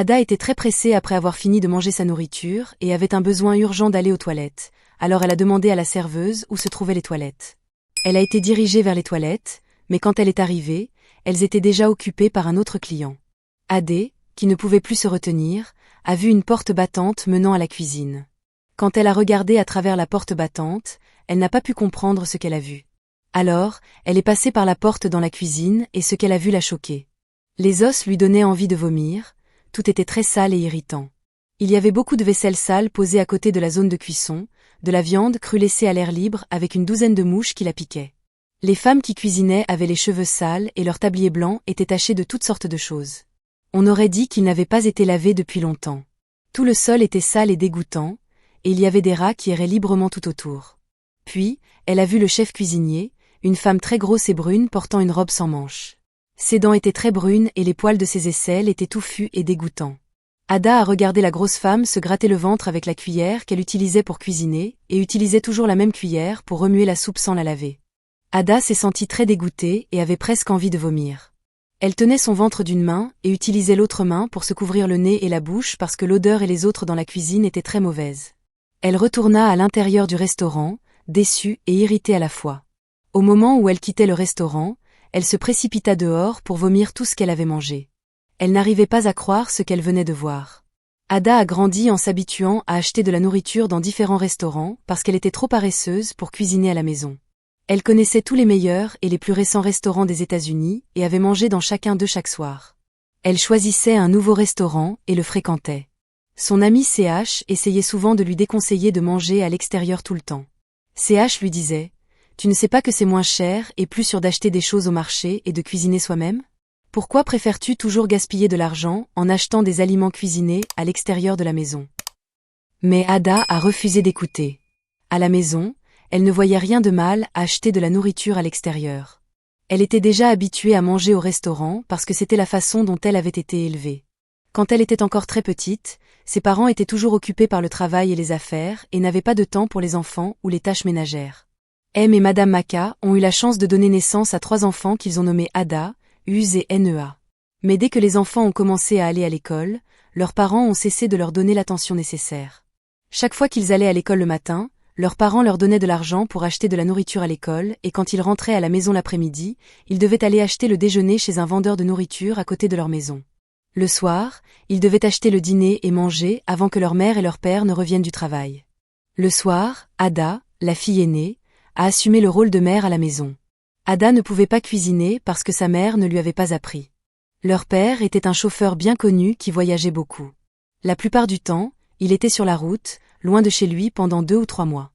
Ada était très pressée après avoir fini de manger sa nourriture et avait un besoin urgent d'aller aux toilettes, alors elle a demandé à la serveuse où se trouvaient les toilettes. Elle a été dirigée vers les toilettes, mais quand elle est arrivée, elles étaient déjà occupées par un autre client. Adé, qui ne pouvait plus se retenir, a vu une porte battante menant à la cuisine. Quand elle a regardé à travers la porte battante, elle n'a pas pu comprendre ce qu'elle a vu. Alors, elle est passée par la porte dans la cuisine et ce qu'elle a vu l'a choquée. Les os lui donnaient envie de vomir, tout était très sale et irritant. Il y avait beaucoup de vaisselle sale posée à côté de la zone de cuisson, de la viande crue laissée à l'air libre avec une douzaine de mouches qui la piquaient. Les femmes qui cuisinaient avaient les cheveux sales et leur tablier blanc était taché de toutes sortes de choses. On aurait dit qu'ils n'avaient pas été lavés depuis longtemps. Tout le sol était sale et dégoûtant, et il y avait des rats qui erraient librement tout autour. Puis, elle a vu le chef cuisinier, une femme très grosse et brune portant une robe sans manches. Ses dents étaient très brunes et les poils de ses aisselles étaient touffus et dégoûtants. Ada a regardé la grosse femme se gratter le ventre avec la cuillère qu'elle utilisait pour cuisiner, et utilisait toujours la même cuillère pour remuer la soupe sans la laver. Ada s'est sentie très dégoûtée et avait presque envie de vomir. Elle tenait son ventre d'une main et utilisait l'autre main pour se couvrir le nez et la bouche parce que l'odeur et les autres dans la cuisine étaient très mauvaises. Elle retourna à l'intérieur du restaurant, déçue et irritée à la fois. Au moment où elle quittait le restaurant, elle se précipita dehors pour vomir tout ce qu'elle avait mangé. Elle n'arrivait pas à croire ce qu'elle venait de voir. Ada a grandi en s'habituant à acheter de la nourriture dans différents restaurants parce qu'elle était trop paresseuse pour cuisiner à la maison. Elle connaissait tous les meilleurs et les plus récents restaurants des États-Unis et avait mangé dans chacun d'eux chaque soir. Elle choisissait un nouveau restaurant et le fréquentait. Son ami CH essayait souvent de lui déconseiller de manger à l'extérieur tout le temps. CH lui disait « Tu ne sais pas que c'est moins cher et plus sûr d'acheter des choses au marché et de cuisiner soi-même ? Pourquoi préfères-tu toujours gaspiller de l'argent en achetant des aliments cuisinés à l'extérieur de la maison ?» Mais Ada a refusé d'écouter. À la maison, elle ne voyait rien de mal à acheter de la nourriture à l'extérieur. Elle était déjà habituée à manger au restaurant parce que c'était la façon dont elle avait été élevée. Quand elle était encore très petite, ses parents étaient toujours occupés par le travail et les affaires et n'avaient pas de temps pour les enfants ou les tâches ménagères. M et Madame Maka ont eu la chance de donner naissance à 3 enfants qu'ils ont nommés Ada, Uz et Nea. Mais dès que les enfants ont commencé à aller à l'école, leurs parents ont cessé de leur donner l'attention nécessaire. Chaque fois qu'ils allaient à l'école le matin, leurs parents leur donnaient de l'argent pour acheter de la nourriture à l'école et quand ils rentraient à la maison l'après-midi, ils devaient aller acheter le déjeuner chez un vendeur de nourriture à côté de leur maison. Le soir, ils devaient acheter le dîner et manger avant que leur mère et leur père ne reviennent du travail. Le soir, Ada, la fille aînée, a assumé le rôle de mère à la maison. Ada ne pouvait pas cuisiner parce que sa mère ne lui avait pas appris. Leur père était un chauffeur bien connu qui voyageait beaucoup. La plupart du temps, il était sur la route, loin de chez lui pendant 2 ou 3 mois.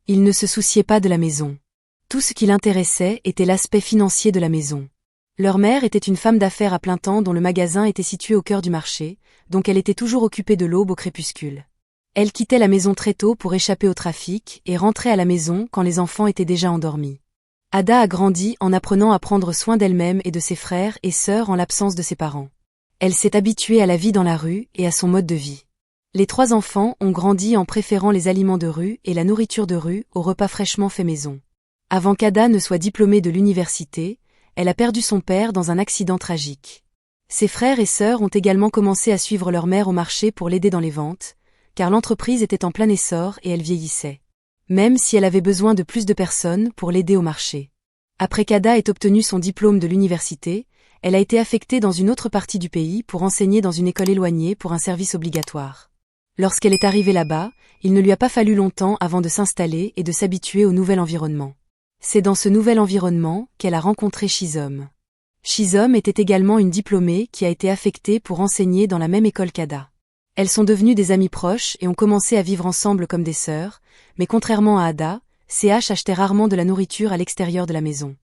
Il ne se souciait pas de la maison. Tout ce qui l'intéressait était l'aspect financier de la maison. Leur mère était une femme d'affaires à plein temps dont le magasin était situé au cœur du marché, donc elle était toujours occupée de l'aube au crépuscule. Elle quittait la maison très tôt pour échapper au trafic et rentrait à la maison quand les enfants étaient déjà endormis. Ada a grandi en apprenant à prendre soin d'elle-même et de ses frères et sœurs en l'absence de ses parents. Elle s'est habituée à la vie dans la rue et à son mode de vie. Les 3 enfants ont grandi en préférant les aliments de rue et la nourriture de rue aux repas fraîchement faits maison. Avant qu'Ada ne soit diplômée de l'université, elle a perdu son père dans un accident tragique. Ses frères et sœurs ont également commencé à suivre leur mère au marché pour l'aider dans les ventes, car l'entreprise était en plein essor et elle vieillissait. Même si elle avait besoin de plus de personnes pour l'aider au marché. Après qu'Ada ait obtenu son diplôme de l'université, elle a été affectée dans une autre partie du pays pour enseigner dans une école éloignée pour un service obligatoire. Lorsqu'elle est arrivée là-bas, il ne lui a pas fallu longtemps avant de s'installer et de s'habituer au nouvel environnement. C'est dans ce nouvel environnement qu'elle a rencontré Shizom. Shizom était également une diplômée qui a été affectée pour enseigner dans la même école qu'Ada. Elles sont devenues des amies proches et ont commencé à vivre ensemble comme des sœurs, mais contrairement à Ada, CH achetait rarement de la nourriture à l'extérieur de la maison.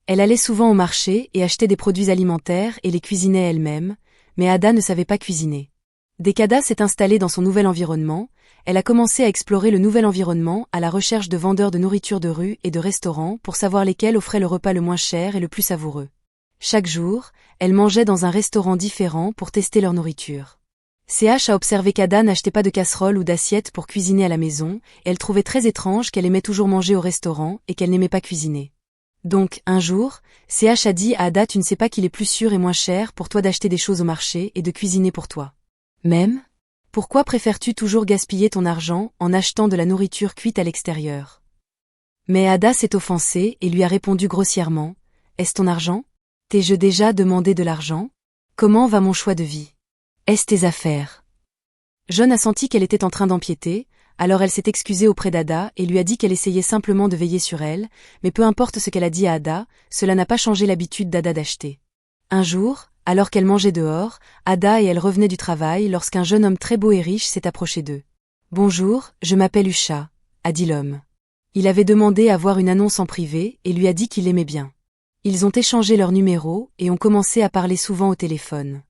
Elle allait souvent au marché et achetait des produits alimentaires et les cuisinait elle-même, mais Ada ne savait pas cuisiner. Dès qu'Ada s'est installée dans son nouvel environnement, elle a commencé à explorer le nouvel environnement à la recherche de vendeurs de nourriture de rue et de restaurants pour savoir lesquels offraient le repas le moins cher et le plus savoureux. Chaque jour, elle mangeait dans un restaurant différent pour tester leur nourriture. CH a observé qu'Ada n'achetait pas de casserole ou d'assiette pour cuisiner à la maison, et elle trouvait très étrange qu'elle aimait toujours manger au restaurant et qu'elle n'aimait pas cuisiner. Donc, un jour, CH a dit à Ada « Tu ne sais pas qu'il est plus sûr et moins cher pour toi d'acheter des choses au marché et de cuisiner pour toi. Même? Pourquoi préfères-tu toujours gaspiller ton argent en achetant de la nourriture cuite à l'extérieur? Mais Ada s'est offensée et lui a répondu grossièrement. Est-ce ton argent? T'ai-je déjà demandé de l'argent? Comment va mon choix de vie? Est-ce tes affaires? John a senti qu'elle était en train d'empiéter, alors elle s'est excusée auprès d'Ada et lui a dit qu'elle essayait simplement de veiller sur elle, mais peu importe ce qu'elle a dit à Ada, cela n'a pas changé l'habitude d'Ada d'acheter. Un jour, alors qu'elle mangeait dehors, Ada et elle revenaient du travail lorsqu'un jeune homme très beau et riche s'est approché d'eux. « Bonjour, je m'appelle Usha », a dit l'homme. Il avait demandé à voir une annonce en privé et lui a dit qu'il l'aimait bien. Ils ont échangé leurs numéros et ont commencé à parler souvent au téléphone.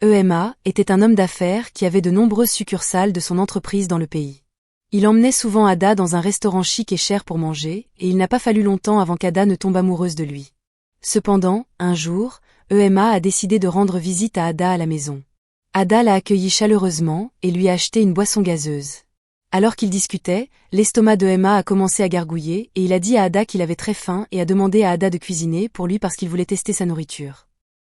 Ema était un homme d'affaires qui avait de nombreuses succursales de son entreprise dans le pays. Il emmenait souvent Ada dans un restaurant chic et cher pour manger, et il n'a pas fallu longtemps avant qu'Ada ne tombe amoureuse de lui. Cependant, un jour, Ema a décidé de rendre visite à Ada à la maison. Ada l'a accueilli chaleureusement et lui a acheté une boisson gazeuse. Alors qu'ils discutaient, l'estomac de Ema a commencé à gargouiller et il a dit à Ada qu'il avait très faim et a demandé à Ada de cuisiner pour lui parce qu'il voulait tester sa nourriture.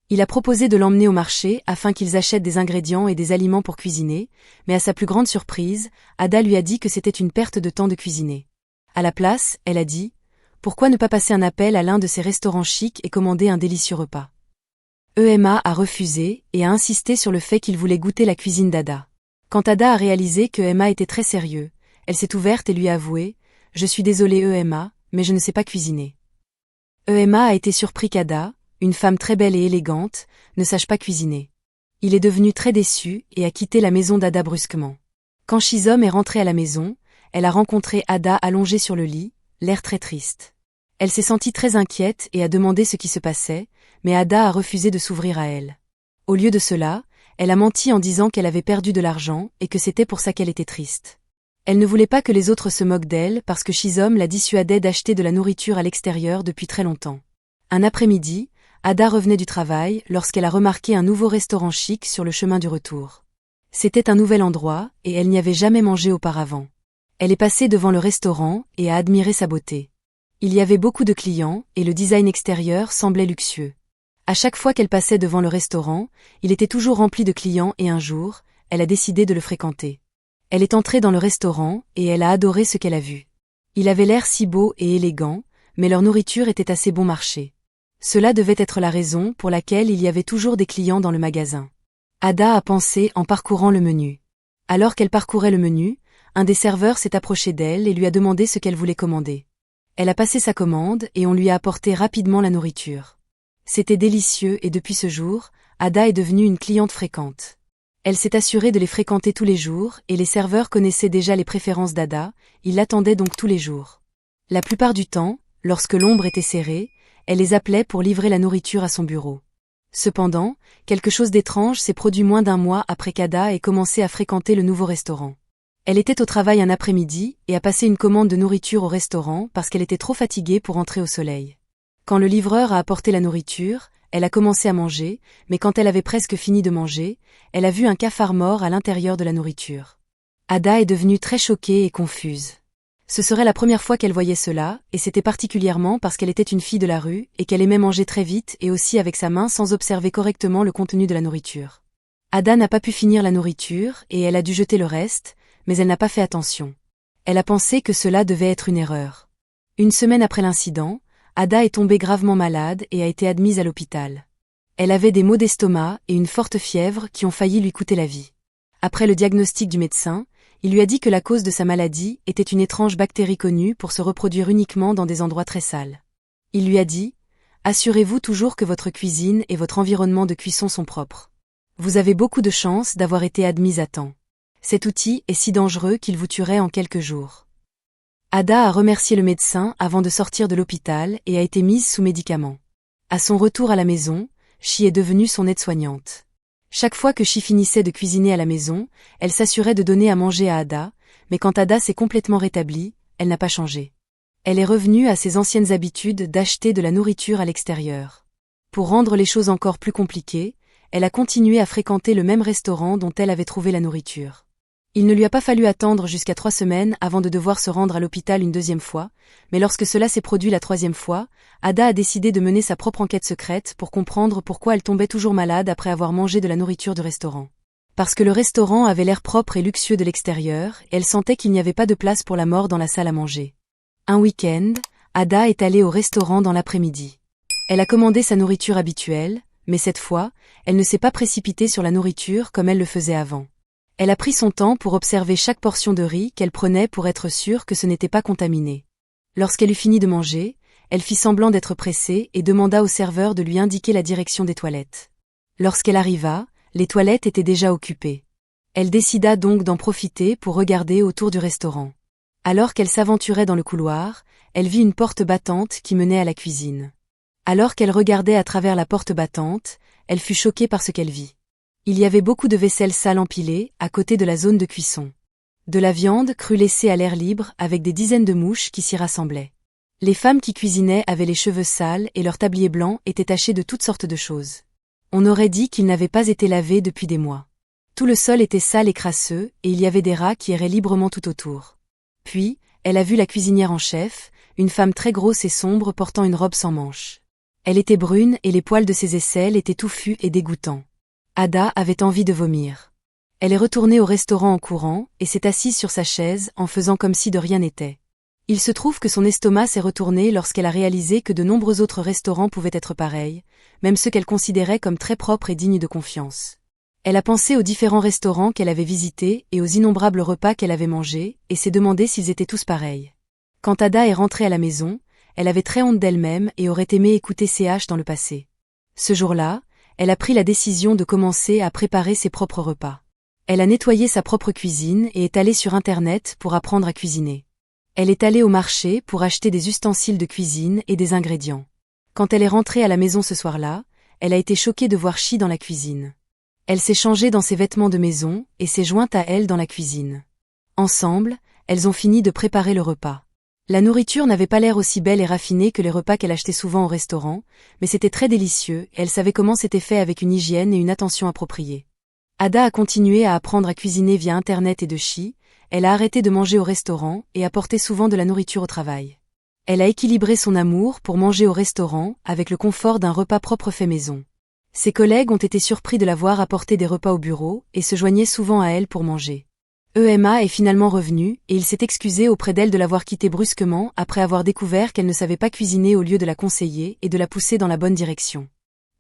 Il a proposé de l'emmener au marché afin qu'ils achètent des ingrédients et des aliments pour cuisiner, mais à sa plus grande surprise, Ada lui a dit que c'était une perte de temps de cuisiner. À la place, elle a dit « Pourquoi ne pas passer un appel à l'un de ces restaurants chics et commander un délicieux repas ?» Ema a refusé et a insisté sur le fait qu'il voulait goûter la cuisine d'Ada. Quand Ada a réalisé que Ema était très sérieux, elle s'est ouverte et lui a avoué « Je suis désolée Ema, mais je ne sais pas cuisiner. » Ema a été surpris qu'Ada, une femme très belle et élégante, ne sache pas cuisiner. Il est devenu très déçu et a quitté la maison d'Ada brusquement. Quand Shizom est rentrée à la maison, elle a rencontré Ada allongée sur le lit, l'air très triste. Elle s'est sentie très inquiète et a demandé ce qui se passait, mais Ada a refusé de s'ouvrir à elle. Au lieu de cela, elle a menti en disant qu'elle avait perdu de l'argent et que c'était pour ça qu'elle était triste. Elle ne voulait pas que les autres se moquent d'elle parce que Shizom la dissuadait d'acheter de la nourriture à l'extérieur depuis très longtemps. Un après-midi, Ada revenait du travail lorsqu'elle a remarqué un nouveau restaurant chic sur le chemin du retour. C'était un nouvel endroit et elle n'y avait jamais mangé auparavant. Elle est passée devant le restaurant et a admiré sa beauté. Il y avait beaucoup de clients et le design extérieur semblait luxueux. À chaque fois qu'elle passait devant le restaurant, il était toujours rempli de clients et un jour, elle a décidé de le fréquenter. Elle est entrée dans le restaurant et elle a adoré ce qu'elle a vu. Il avait l'air si beau et élégant, mais leur nourriture était assez bon marché. Cela devait être la raison pour laquelle il y avait toujours des clients dans le magasin. Ada a pensé en parcourant le menu. Alors qu'elle parcourait le menu, un des serveurs s'est approché d'elle et lui a demandé ce qu'elle voulait commander. Elle a passé sa commande et on lui a apporté rapidement la nourriture. C'était délicieux et depuis ce jour, Ada est devenue une cliente fréquente. Elle s'est assurée de les fréquenter tous les jours et les serveurs connaissaient déjà les préférences d'Ada, ils l'attendaient donc tous les jours. La plupart du temps, lorsque l'ombre était serrée, elle les appelait pour livrer la nourriture à son bureau. Cependant, quelque chose d'étrange s'est produit moins d'un mois après qu'Ada ait commencé à fréquenter le nouveau restaurant. Elle était au travail un après-midi et a passé une commande de nourriture au restaurant parce qu'elle était trop fatiguée pour entrer au soleil. Quand le livreur a apporté la nourriture, elle a commencé à manger, mais quand elle avait presque fini de manger, elle a vu un cafard mort à l'intérieur de la nourriture. Ada est devenue très choquée et confuse. Ce serait la première fois qu'elle voyait cela, et c'était particulièrement parce qu'elle était une fille de la rue et qu'elle aimait manger très vite et aussi avec sa main sans observer correctement le contenu de la nourriture. Ada n'a pas pu finir la nourriture et elle a dû jeter le reste, mais elle n'a pas fait attention. Elle a pensé que cela devait être une erreur. Une semaine après l'incident, Ada est tombée gravement malade et a été admise à l'hôpital. Elle avait des maux d'estomac et une forte fièvre qui ont failli lui coûter la vie. Après le diagnostic du médecin, il lui a dit que la cause de sa maladie était une étrange bactérie connue pour se reproduire uniquement dans des endroits très sales. Il lui a dit « Assurez-vous toujours que votre cuisine et votre environnement de cuisson sont propres. Vous avez beaucoup de chance d'avoir été admise à temps. Cet outil est si dangereux qu'il vous tuerait en quelques jours. » Ada a remercié le médecin avant de sortir de l'hôpital et a été mise sous médicaments. À son retour à la maison, Chi est devenue son aide-soignante. Chaque fois que Chi finissait de cuisiner à la maison, elle s'assurait de donner à manger à Ada, mais quand Ada s'est complètement rétablie, elle n'a pas changé. Elle est revenue à ses anciennes habitudes d'acheter de la nourriture à l'extérieur. Pour rendre les choses encore plus compliquées, elle a continué à fréquenter le même restaurant dont elle avait trouvé la nourriture. Il ne lui a pas fallu attendre jusqu'à 3 semaines avant de devoir se rendre à l'hôpital une deuxième fois, mais lorsque cela s'est produit la 3e fois, Ada a décidé de mener sa propre enquête secrète pour comprendre pourquoi elle tombait toujours malade après avoir mangé de la nourriture du restaurant. Parce que le restaurant avait l'air propre et luxueux de l'extérieur, elle sentait qu'il n'y avait pas de place pour la mort dans la salle à manger. Un week-end, Ada est allée au restaurant dans l'après-midi. Elle a commandé sa nourriture habituelle, mais cette fois, elle ne s'est pas précipitée sur la nourriture comme elle le faisait avant. Elle a pris son temps pour observer chaque portion de riz qu'elle prenait pour être sûre que ce n'était pas contaminé. Lorsqu'elle eut fini de manger, elle fit semblant d'être pressée et demanda au serveur de lui indiquer la direction des toilettes. Lorsqu'elle arriva, les toilettes étaient déjà occupées. Elle décida donc d'en profiter pour regarder autour du restaurant. Alors qu'elle s'aventurait dans le couloir, elle vit une porte battante qui menait à la cuisine. Alors qu'elle regardait à travers la porte battante, elle fut choquée par ce qu'elle vit. Il y avait beaucoup de vaisselle sale empilée, à côté de la zone de cuisson. De la viande crue laissée à l'air libre avec des dizaines de mouches qui s'y rassemblaient. Les femmes qui cuisinaient avaient les cheveux sales et leurs tabliers blancs étaient tachés de toutes sortes de choses. On aurait dit qu'ils n'avaient pas été lavés depuis des mois. Tout le sol était sale et crasseux, et il y avait des rats qui erraient librement tout autour. Puis, elle a vu la cuisinière en chef, une femme très grosse et sombre portant une robe sans manches. Elle était brune et les poils de ses aisselles étaient touffus et dégoûtants. Ada avait envie de vomir. Elle est retournée au restaurant en courant et s'est assise sur sa chaise en faisant comme si de rien n'était. Il se trouve que son estomac s'est retourné lorsqu'elle a réalisé que de nombreux autres restaurants pouvaient être pareils, même ceux qu'elle considérait comme très propres et dignes de confiance. Elle a pensé aux différents restaurants qu'elle avait visités et aux innombrables repas qu'elle avait mangés, et s'est demandé s'ils étaient tous pareils. Quand Ada est rentrée à la maison, elle avait très honte d'elle-même et aurait aimé écouter CH dans le passé. Ce jour-là, elle a pris la décision de commencer à préparer ses propres repas. Elle a nettoyé sa propre cuisine et est allée sur Internet pour apprendre à cuisiner. Elle est allée au marché pour acheter des ustensiles de cuisine et des ingrédients. Quand elle est rentrée à la maison ce soir-là, elle a été choquée de voir Chi dans la cuisine. Elle s'est changée dans ses vêtements de maison et s'est jointe à elle dans la cuisine. Ensemble, elles ont fini de préparer le repas. La nourriture n'avait pas l'air aussi belle et raffinée que les repas qu'elle achetait souvent au restaurant, mais c'était très délicieux et elle savait comment c'était fait avec une hygiène et une attention appropriée. Ada a continué à apprendre à cuisiner via Internet et de Chi, elle a arrêté de manger au restaurant et apporté souvent de la nourriture au travail. Elle a équilibré son amour pour manger au restaurant avec le confort d'un repas propre fait maison. Ses collègues ont été surpris de la voir apporter des repas au bureau et se joignaient souvent à elle pour manger. Emma est finalement revenu et il s'est excusé auprès d'elle de l'avoir quittée brusquement après avoir découvert qu'elle ne savait pas cuisiner au lieu de la conseiller et de la pousser dans la bonne direction.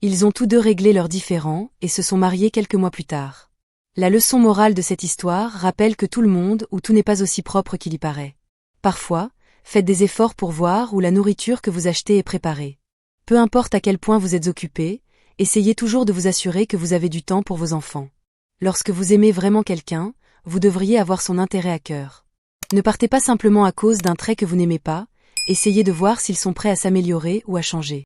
Ils ont tous deux réglé leurs différends et se sont mariés quelques mois plus tard. La leçon morale de cette histoire rappelle que tout le monde ou tout n'est pas aussi propre qu'il y paraît. Parfois, faites des efforts pour voir où la nourriture que vous achetez est préparée. Peu importe à quel point vous êtes occupé, essayez toujours de vous assurer que vous avez du temps pour vos enfants. Lorsque vous aimez vraiment quelqu'un, vous devriez avoir son intérêt à cœur. Ne partez pas simplement à cause d'un trait que vous n'aimez pas, essayez de voir s'ils sont prêts à s'améliorer ou à changer.